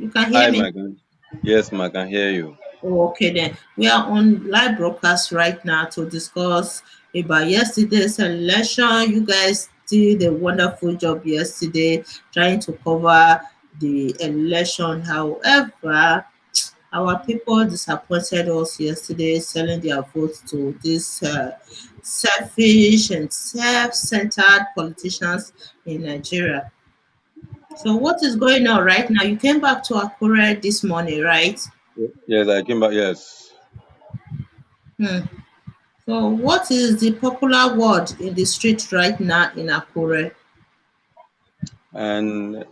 You can hear Hi, me? Megan. Yes, ma, I can hear you. Oh, okay then. We are on live broadcast right now to discuss about yesterday's election. You guys did a wonderful job yesterday trying to cover the election. However, our people disappointed us yesterday, selling their votes to these selfish and self-centered politicians in Nigeria. So, what is going on right now? You came back to Akure this morning, right? Yes, I came back. Yes, Hmm. So, what is the popular word in the street right now in Akure? and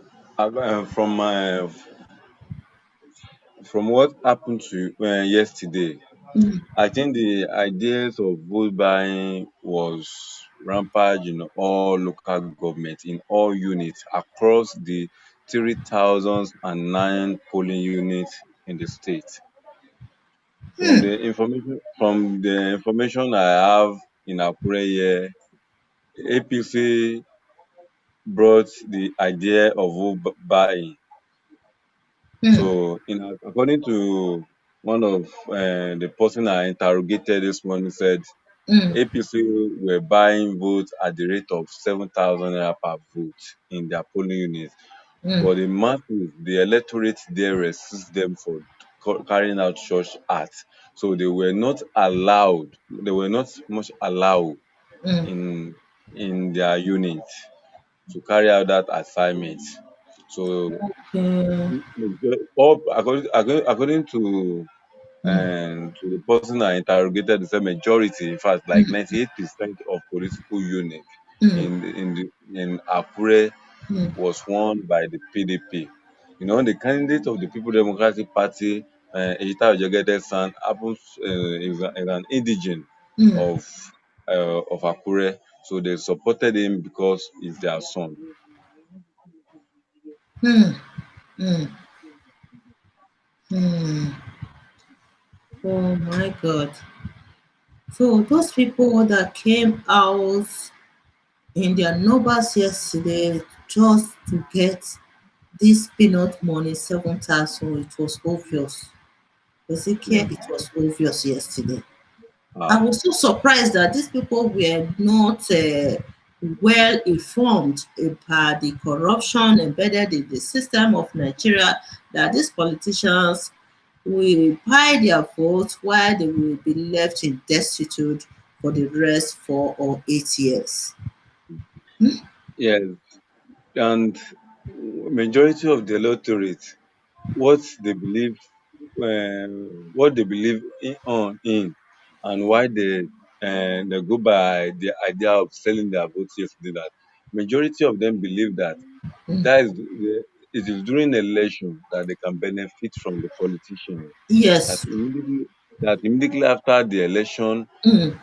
from what happened to yesterday, Hmm. I think the ideas of vote buying was rampant in all local government, in all units across the 3,009 polling units in the state. From the information I have in Akure here, APC brought the idea of vote buying. Hmm. So, according to one of the person I interrogated this morning, said Hmm. APC were buying votes at the rate of 7,000 naira per vote in their polling units, Hmm. but the masses, the electorate there resist them for carrying out such acts. So they were not allowed. They were not much allowed Hmm. in their unit to carry out that assignment. So Okay. according Hmm. to the person I interrogated, they said majority, in fact, like Hmm. 98% of political units Hmm. in Akure Hmm. was won by the PDP. The candidate of the People Democratic Party, Ejita Ojegede San, happens is an indigene Hmm. of Akure, so they supported him because he's their son. Hmm. Hmm. Hmm. Oh my God. So those people that came out in their numbers yesterday just to get this peanut money 7,000, it was obvious. Yeah. Ezekiel, it was obvious yesterday. I Ah, was so surprised that these people were not well informed about the corruption embedded in the system of Nigeria, that these politicians will buy their votes while they will be left in destitute for the rest 4 or 8 years. yes. And majority of the electorate, what they believe what they believe in and why they go by the idea of selling their votes yesterday, that majority of them believe that Mm. it is during election that they can benefit from the politicians, that Yes. immediately after the election Mm.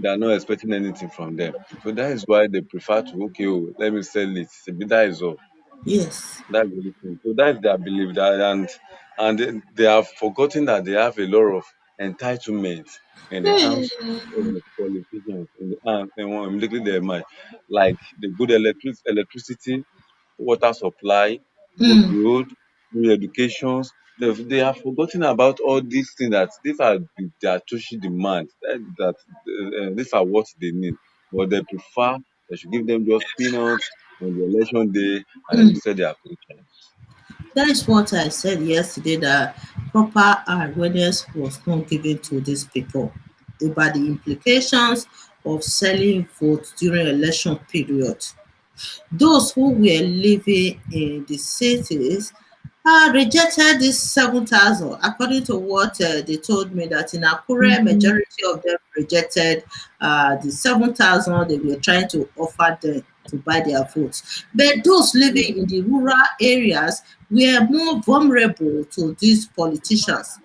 they are not expecting anything from them. So that is why they prefer to, okay, oh, let me sell it. That is all. Yes. That's the only thing. So that's their belief, that and they have forgotten that they have a lot of entitlement in the hands of the politicians, in the hands and immediately their mind, like the good electricity, water supply, good Mm. road, good education. They have forgotten about all these things, that these are their social demands, these are what they need. But they prefer, they should give them just peanuts on the election day and they will Mm. say they are Christians. That is what I said yesterday, that proper awareness was not given to these people about the implications of selling votes during election period. Those who were living in the cities rejected this 7,000. According to what they told me, that in Akure, majority of them rejected the 7,000 they were trying to offer them to buy their votes. But those Yeah. living in the rural areas were more vulnerable to these politicians.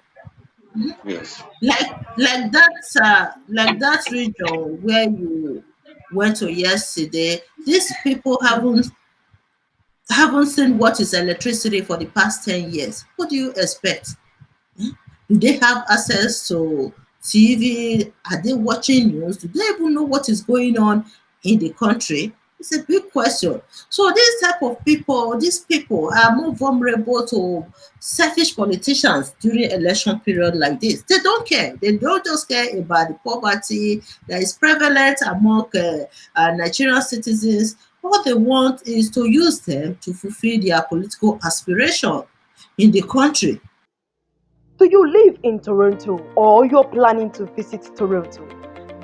Yes. Like that region where you went to yesterday, these people haven't seen what is electricity for the past 10 years. What do you expect? Do they have access to TV? Are they watching news? Do they even know what is going on in the country? It's a big question. So this type of people, these people are more vulnerable to selfish politicians during election period like this. They don't care. They don't just care about the poverty that is prevalent among Nigerian citizens. All they want is to use them to fulfill their political aspiration in the country. Do you live in Toronto or you're planning to visit Toronto?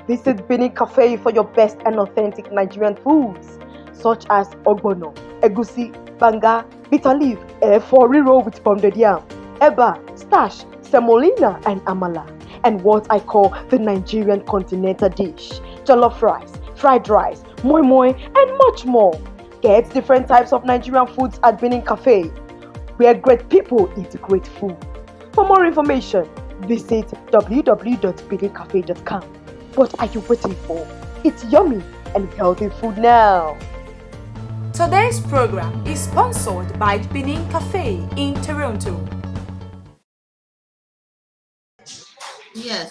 Visit Benin Cafe for your best and authentic Nigerian foods such as ogbono, egusi, banga, bitter leaf, efo riro with pounded yam, eba, stash, semolina and amala, and what I call the Nigerian continental dish, jollof rice, fried rice, moi moi, and much more. Get different types of Nigerian foods at Benin Cafe, where great people eat great food. For more information, visit www.billycafe.com. What are you waiting for? It's yummy and healthy food now. Today's program is sponsored by Benin Cafe in Toronto. Yes.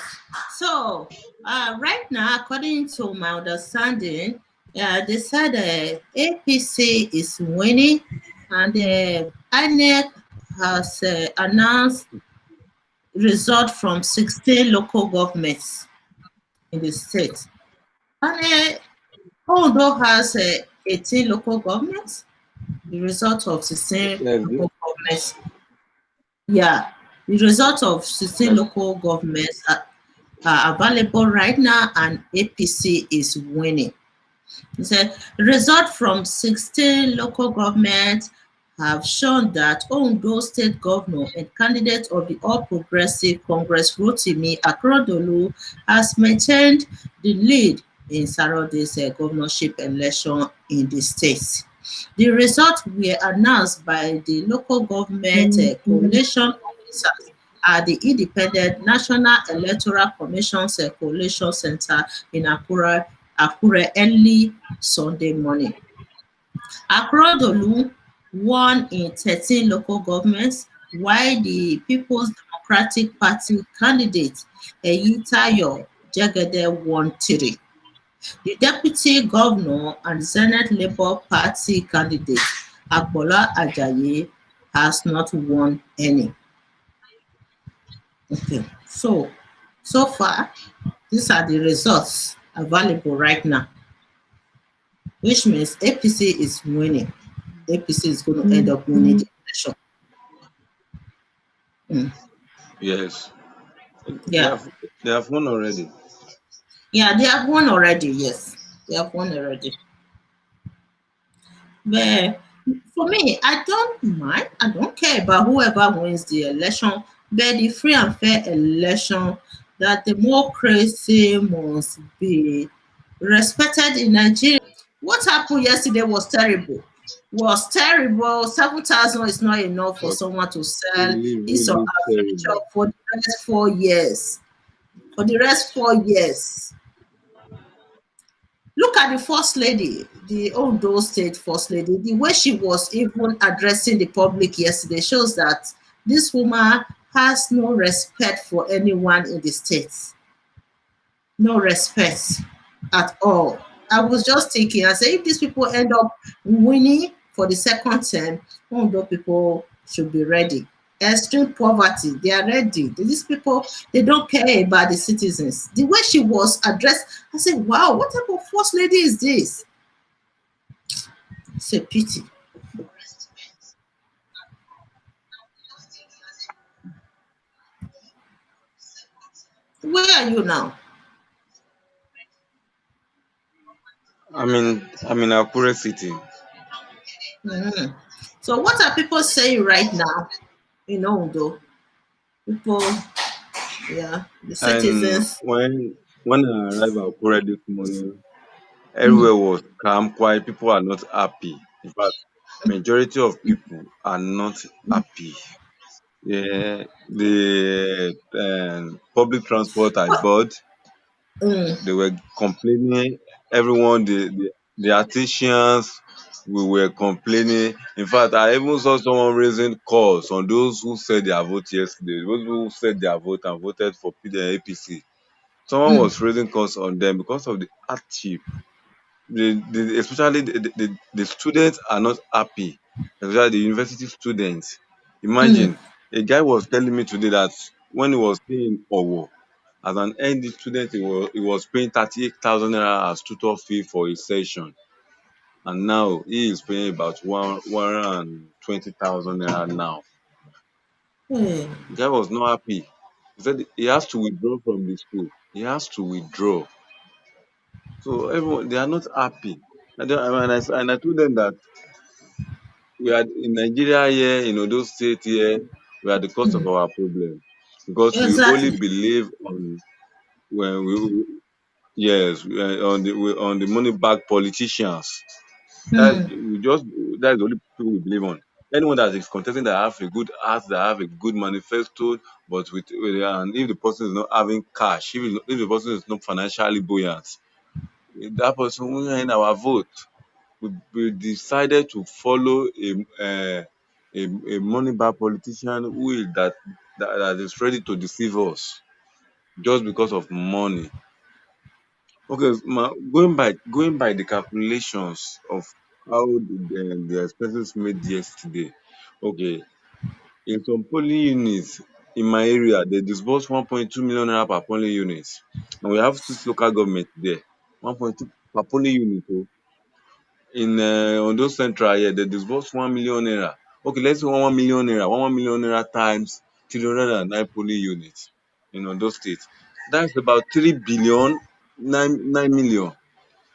So, right now, according to my understanding, they said APC is winning, and INEC has announced result from 16 local governments in the state. And Ondo has 18 local governments. The result of 16 Yes, local governments, yeah, the result of 16 yes, local governments are available right now, and APC is winning. He said result from 16 local governments have shown that Ondo State Governor and candidate of the All Progressive Congress Rotimi Akeredolu has maintained the lead in Saturday's governorship election in the state. The results were announced by the local government coalition officers at the Independent National Electoral Commission's Coalition Center in Akure early Sunday morning. Akeredolu won in 13 local governments, while the People's Democratic Party candidate Eyitayo Jegede won 3. The deputy governor and Senate Labour Party candidate Agbola Ajayi has not won any. Okay, so far, these are the results available right now, which means APC is winning. APC is going to end up winning the election. Mm. yes. They Yeah, have they have won already. yeah, they have won already. Yes, they have won already. But for me, I don't mind. I don't care about whoever wins the election. But the free and fair election, that democracy must be respected in Nigeria. What happened yesterday was terrible. Was terrible. 7,000 is not enough for Was someone to sell really, his or really her future terrible. for the next 4 years. For the rest 4 years. Look at the first lady, the Ondo State first lady. The way she was even addressing the public yesterday shows that this woman has no respect for anyone in the state. No respect at all. I was just thinking, I said, if these people end up winning for the second term, Ondo people should be ready. Extreme poverty, they are ready. These people, they don't care about the citizens. The way she was addressed, I said, wow, what type of first lady is this? It's a pity. Where are you now? I'm in Akure City. Mhm. So what are people saying right now in Ondo? People, yeah, the And citizens. when I arrived at Akure this morning, Mm, everywhere was calm, quiet. People are not happy. In fact, majority of people are not happy. Yeah, the public transport I what? bought, Mm, they were complaining. Everyone, the artisans, we were complaining. In fact, I even saw someone raising calls on those who said their vote yesterday, those who said their vote and voted for APC. Someone mm. was raising calls on them because of the hardship. especially the students are not happy, especially the university students. Mm. Imagine, a guy was telling me today that when he was staying in Owo, as an ND student, he was paying 38,000 naira as tutor fee for his session, and now he is paying about 120,000 naira now. Hey. The guy was not happy. He said he has to withdraw from the school. He has to withdraw. So everyone, they are not happy. And I told them that we are in Nigeria here, in Ondo State here, we are the cause of our problem because we only Exactly. believe on when we yes on the money back politicians. That Mm. we just that's the only people we believe on. Anyone that is contesting that have a good art, that have a good manifesto, but and if the person is not having cash, if the person is not financially buoyant, that person will end our vote. We decided to follow a money back politician that is ready to deceive us just because of money. Okay, going by the calculations of how the expenses made yesterday. Okay, in some polling units in my area, they disbursed 1.2 million naira per polling unit, and we have six local government there. 1.2 per polling unit. Oh. In Ondo Central here, they disbursed 1 million naira. Okay, let's say 1 million naira. 1 million naira times 309 polling units in Ondo State. That's about 3 billion, 9 million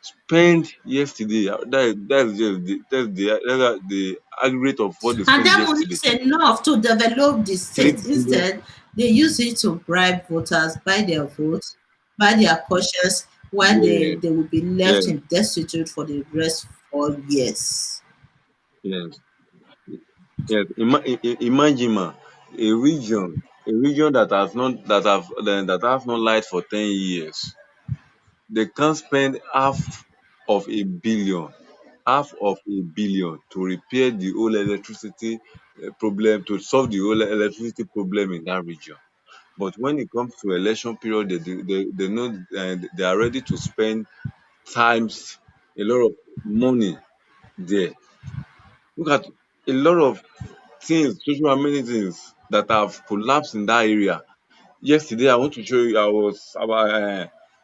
spent yesterday. That's the aggregate of what they And spent that money yesterday. is enough to develop the Three state. billion. Instead, they use it to bribe voters, buy their votes, buy their conscience, while Yeah, they will be left yeah, in destitute for the rest 4 years. yes, yes. Imagine, ma, a region that has not light for 10 years. They can't spend half of a billion to repair the whole electricity problem, to solve the whole electricity problem in that region. But when it comes to election period, they know they are ready to spend times a lot of money there. Look at a lot of things, social amenities that have collapsed in that area. Yesterday, I want to show you. I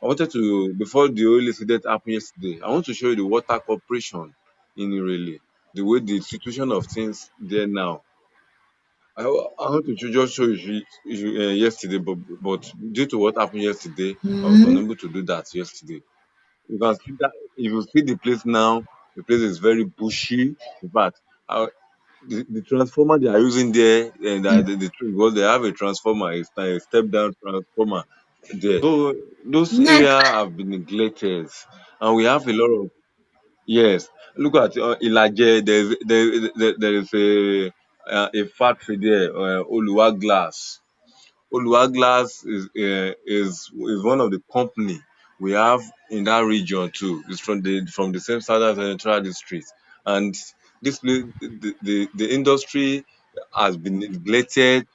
wanted to before the whole incident happened yesterday. I want to show you the water corporation in Irele, the way the situation of things there now. I want to just show you yesterday, but due to what happened yesterday, I was Mhm. unable to do that yesterday. You can see that if you see the place now, the place is very bushy. In fact, the transformer they are using there, and because they have a transformer, a step down transformer there. So those Net areas have been neglected, and we have a lot of yes. Look at Ilaje. There is a factory there, Oluwa Glass. Oluwa Glass is one of the company we have in that region too. It's from the same Southern Central District, and the industry has been neglected.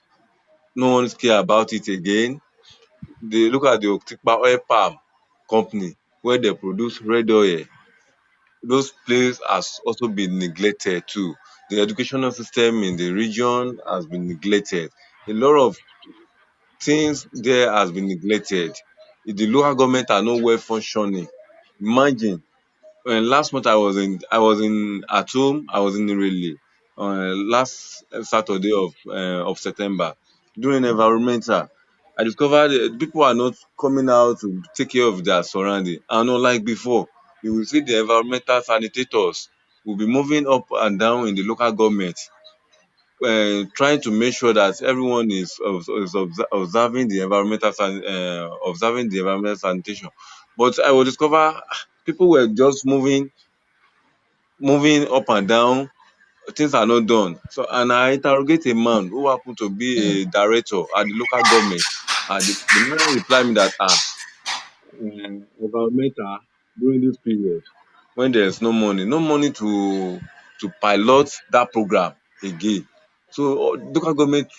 No one care about it again. They look at the Otikpa oil palm company where they produce red oil. Those places has also been neglected too. The educational system in the region has been neglected. A lot of things there has been neglected. If the local government are not well functioning, imagine last month I was in at home. I was in Irele last Saturday of September doing environmental. I discovered people are not coming out to take care of their surrounding, and unlike before, you will see the environmental sanitators will be moving up and down in the local government, trying to make sure that everyone is observing the environmental sanitation. But I will discover people were just moving up and down, things are not done. So and I interrogate a man who happened to be a director at the local government, and the man replied me that environmental during this period when there's no money to pilot that program again. So local government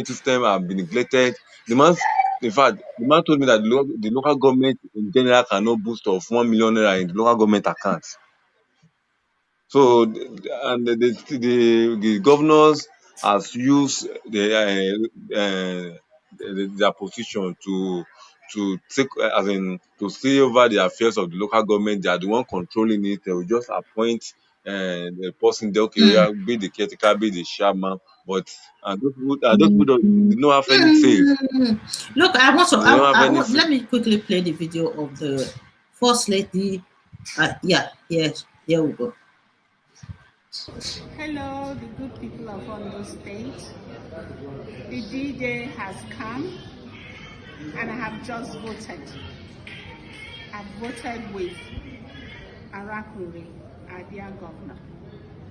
system have been neglected. The man In fact, the man told me that the local government in general cannot boost of 1 million naira in the local government account. So, and the governors has used their position to take as in to see over the affairs of the local government. They are the one controlling it. They will just appoint the person. They okay, Mm. yeah, be the caretaker, be the chairman, but those people don't, they don't have any say. Mm. Look, I want to. They don't have I any want. say. Let me quickly play the video of the first lady. Yeah, yes. Here we go. Hello, the good people of Ondo State. The D-Day has come and I have just voted. I've voted with Arakuri, our dear governor,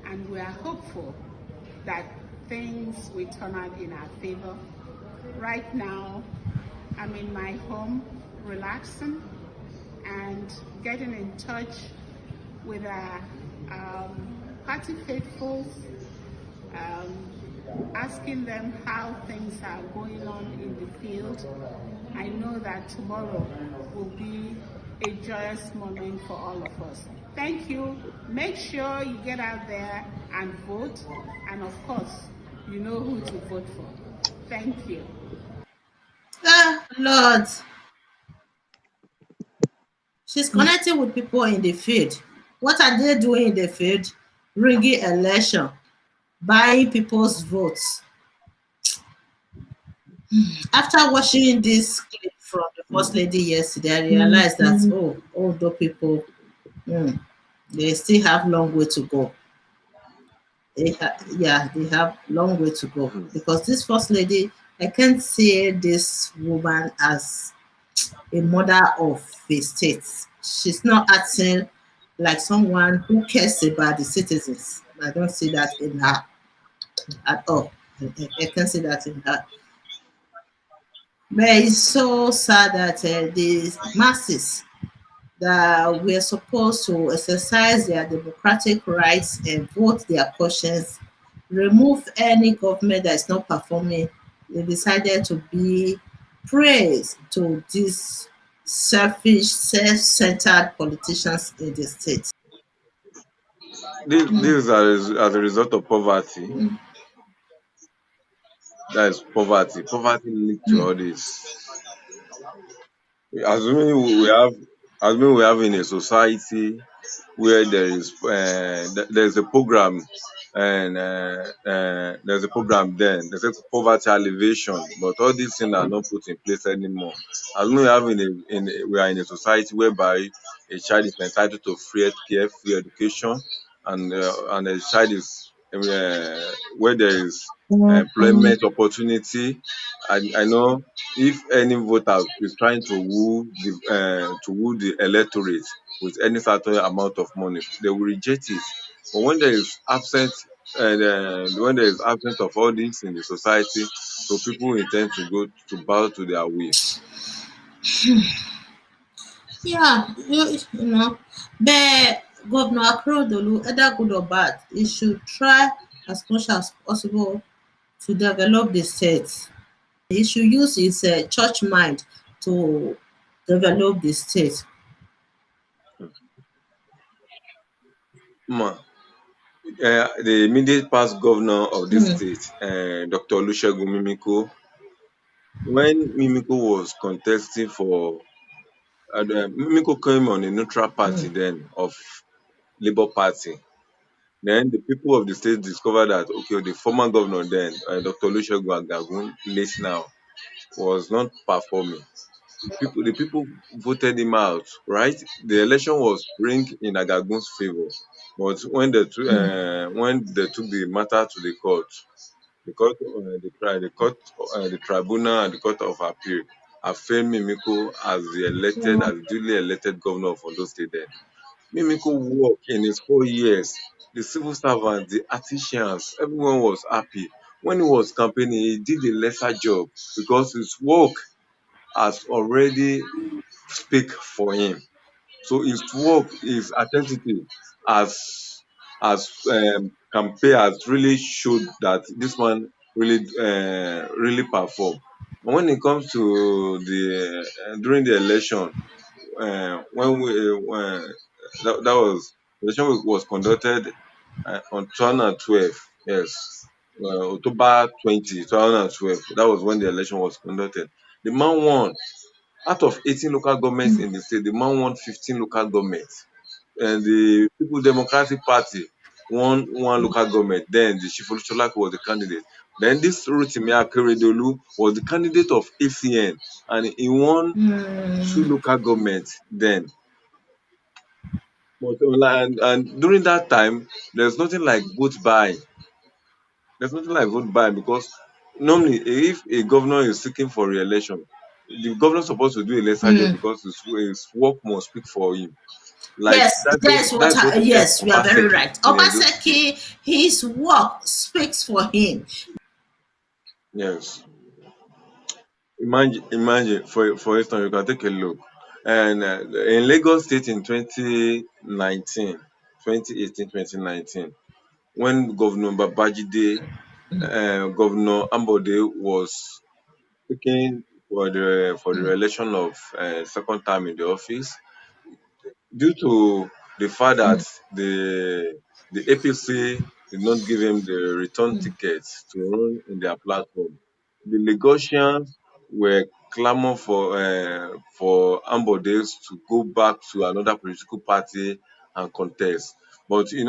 and we are hopeful that things will turn out in our favor. Right now, I'm in my home relaxing and getting in touch with our party faithfuls, asking them how things are going on in the field. I know that tomorrow will be a joyous moment for all of us. Thank you. Make sure you get out there and vote. And of course, you know who to vote for. Thank you. Ah, Lord, she's connecting with people in the field. What are they doing in the field? Rigging election, buying people's votes. After watching this clip from the first lady yesterday, I realized that older people, mm, they still have long way to go. Yeah, they have long way to go because this first lady, I can't see this woman as a mother of a state. She's not acting like someone who cares about the citizens. I don't see that in her at all. I can't see that in her. But it's so sad that the masses that we're supposed to exercise their democratic rights and vote their conscience, remove any government that is not performing. They decided to be praised to these selfish, self-centered politicians in the state. This as a result of poverty. Mm, That is poverty. Poverty linked to mm, all this. Assuming we have, assuming we have in a society where there's a program and there's a program then there's a poverty alleviation, but all these things are not put in place anymore. Assuming we have we are in a society whereby a child is entitled to free healthcare, free education, and a child is where there is employment opportunity. I know if any voter is trying to woo the electorate with any certain amount of money, they will reject it. But when there is absence of all this in the society, so people intend to go to bow to their will. yeah, you know, but Governor Akeredolu, either good or bad, he should try as much as possible to develop the state. He should use his church mind to develop the state. Ma, the immediate past governor of this Mm, state, Dr. Olusegun Mimiko, when Mimiko was contesting for Mimiko came on a neutral party mm, then of Labour Party. Then the people of the state discovered that okay, the former governor then, Dr. Olusegun Agagun, late now, was not performing. The people voted him out, right? The election was ring in Agagun's favor, but mm. when they took the matter to the tribunal and the court of appeal affirmed Mimiko as as duly elected governor of Ondo State. Then Mimiko worked in his 4 years. The civil servants, the artisans, everyone was happy. When he was campaigning, he did a lesser job because his work has already speak for him. So his work, his authenticity as campaign has really showed that this man really performed. And when it comes to the during the election, when we that was the election was conducted on 2012. Yes, October 20, 2012. That was when the election was conducted. The man won. Out of 18 local governments in the state, the man won 15 local governments. And the People Democratic Party won one local government. Then the Chief Olusholaki was the candidate. Then this Rotimi Akeredolu was the candidate of ACN, and he won two Mm, local governments then. But and during that time, there's nothing like vote buying. There's nothing like vote buying because normally if a governor is seeking for re-election, the governor is supposed to do a lesser job mm. because his work must speak for him. Like Yes, that's what helped yes, you are very Obaseki right. in Edo State. Obaseki, his work speaks for him. Yes. Imagine for instance, you can take a look. And in Lagos State in 2019, 2018, 2019, when Governor Babajide, Governor Ambode was seeking for the re-election of second term in the office, due to the fact that the APC did not give him the return tickets to run in their platform. The Lagosians were clamor for Ambodez to go back to another political party and contest. But in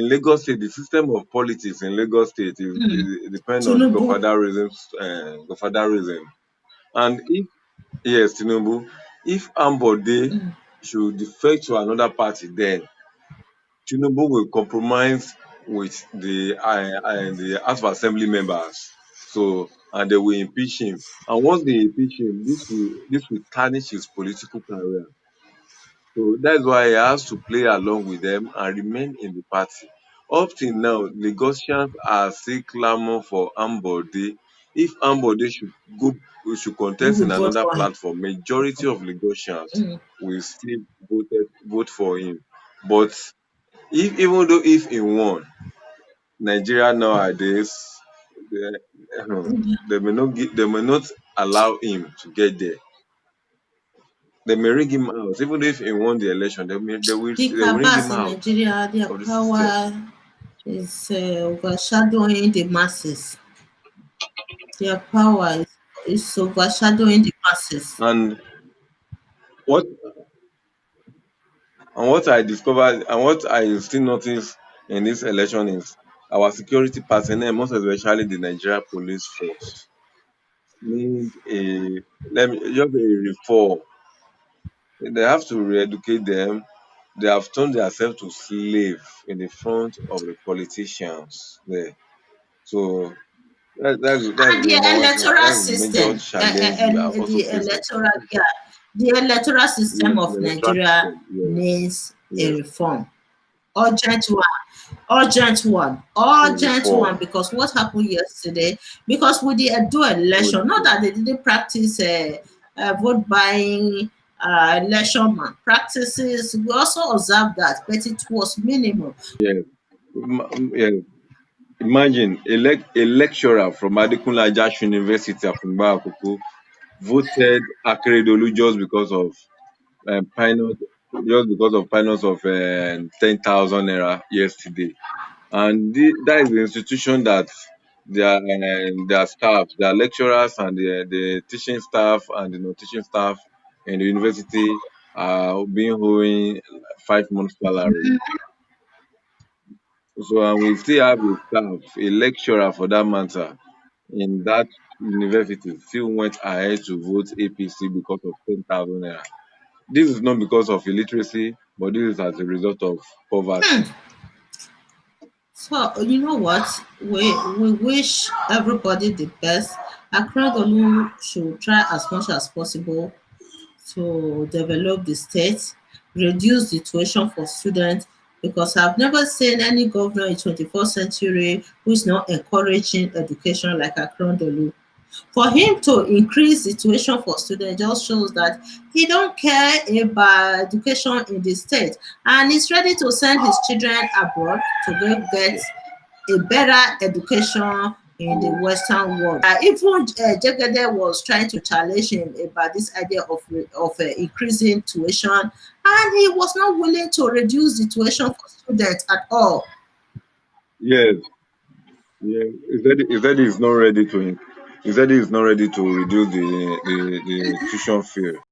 Lagos State, the system of politics in Lagos State is depend on Tunubu. godfatherism. And if yes, Tinubu, if Ambode should defect to another party, then Tinubu will compromise with the House of Assembly members. So and they will impeach him. And once they impeach him, this will tarnish his political career. So that's why he has to play along with them and remain in the party. Up till now, Lagosians are still clamor for Ambode. If Ambode should You contest will in vote another for him. platform, majority of Lagosians will still vote for him. But even though if he won, Nigeria nowadays they, they may not allow him to get there. They may ring him out. Even if he won the election, The they will ring cabals him in out Nigeria, their of the system. power is overshadowing the masses. Their power is overshadowing the masses. And what what I discovered and what I still notice in this election is our security personnel, most especially the Nigeria police force, need a let me just a reform. They have to re-educate them. They have turned themselves to slave in the front of the politicians there. So that's And the the number one thing. electoral That's the major system, challenge we are also the facing. electoral, yeah, the electoral system Yes, the of electoral Nigeria system. Yes, needs a yes, reform. Urgent one, a urgent one, reform. because what happened yesterday, because with the Edo Good. election, not that they didn't practice vote buying, election practices, we also observed that, but it was minimum. Yes, yes. Imagine a lecturer from Adekunle Ajashi University, Akungba Akoko, voted Akeredolu just because of finance of 10,000 naira yesterday. And that is the institution that their staff, their lecturers and the teaching staff and the non-teaching staff in the university are being owing 5 months salary. So and we still have a staff, a lecturer for that matter, in that university still went ahead to vote APC because of 10,000 naira. This is not because of illiteracy, but this is as a result of poverty. So you know what? We wish everybody the best. Akeredolu should try as much as possible to develop the state, reduce the tuition for students, because I've never seen any governor in 21st century who is not encouraging education like Akeredolu. For him to increase the tuition for students just shows that he don't care about education in the state, and he's ready to send his children abroad to go get a better education in the Western world. Even Jegede was trying to challenge him about this idea of increasing tuition, and he was not willing to reduce the tuition for students at all. Yes, yeah. He said he's not ready to reduce the tuition fee.